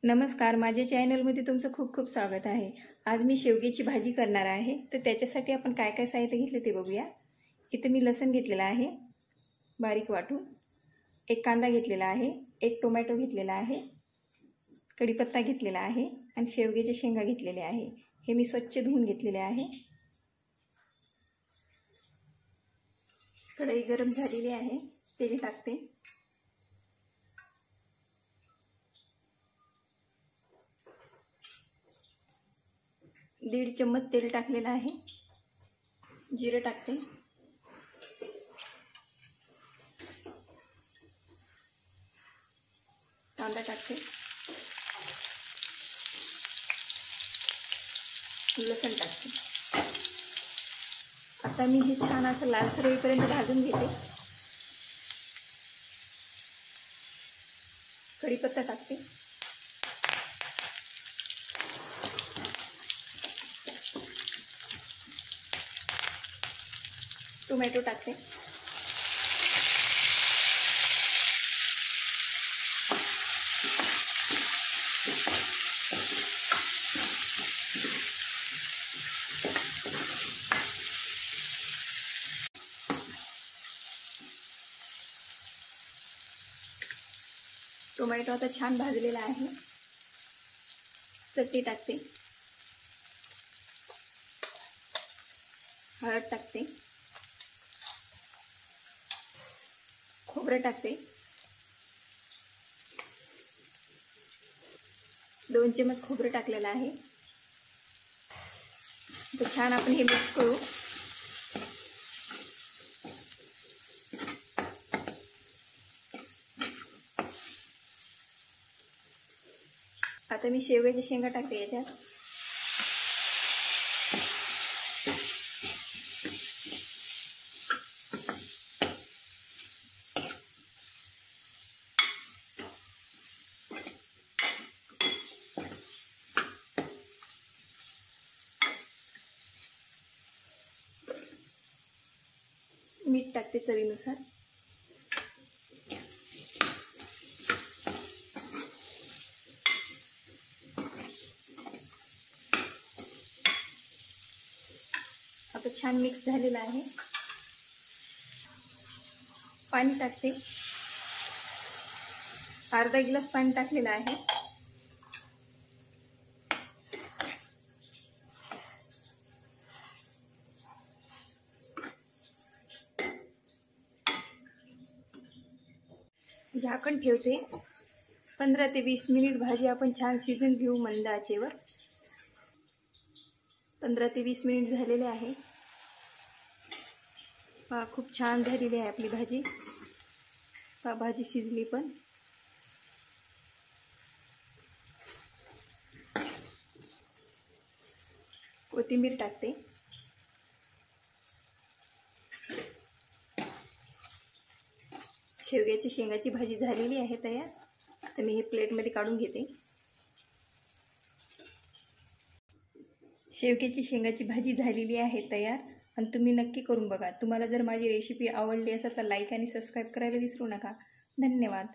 नमस्कार, माझ्या चॅनलमध्ये तुमचं खूप खूप स्वागत आहे। आज मी शेवग्याची भाजी करणार आहे। तर त्याच्यासाठी आपण काय काय साहित्य घेतले ते बघूया। इथे मी लसूण घेतलेला आहे बारीक वाटून, एक कांदा घेतलेला आहे, एक टोमॅटो घेतलेला आहे, कढीपत्ता घेतलेला आहे आणि शेवग्याच्या शेंगा घेतलेल्या आहे। हे मी स्वच्छ धुवून घेतलेले आहे। कढई गरम झालेली आहे, तेल टाकते। दीड चम्मच तेल टाकलेलं आहे। जिरे टाकते, कांदा टाकते, लसूण टाकते। आता मी हे छान असं लालसर होईपर्यंत भाजून घेते। कढीपत्ता टाकते, टोमॅटो टाकते, टोमॅटो आता छान भाजलेला आहे। चटणी टाकते, हळद टाकते, खोबरं टाकते, 2 चम्मच खोबरं टाकलेलं आहे। तर छान आपण हे मिक्स करू। आता मी शेवग्याच्या शेंगा टाकते याच्यात। मीठ टाकते चवीनुसार। आता छान मिक्स झालेला आहे। पाणी टाकते, अर्धा ग्लास पाणी टाकलेलं आहे। झाकण ठेवते। 15 ते 20 मिनिट भाजी आपण छान शिजून घेऊ मंद आचेवर। 15 ते 20 मिनिट झालेले आहे। खूप छान झालेली आहे आपली भाजी। भाजी शिजली पण। कोथिंबीर टाकते, शेवग्याची शेंगाची भाजी झालेली आहे तयार। आता मी हे प्लेटमध्ये काढून घेते। शेवग्याची शेंगाची भाजी झालेली आहे तयार आणि तुम्ही नक्की करून बघा। तुम्हाला जर माझी रेसिपी आवडली असेल तर लाईक आणि सबस्क्राईब करायला विसरू नका। धन्यवाद।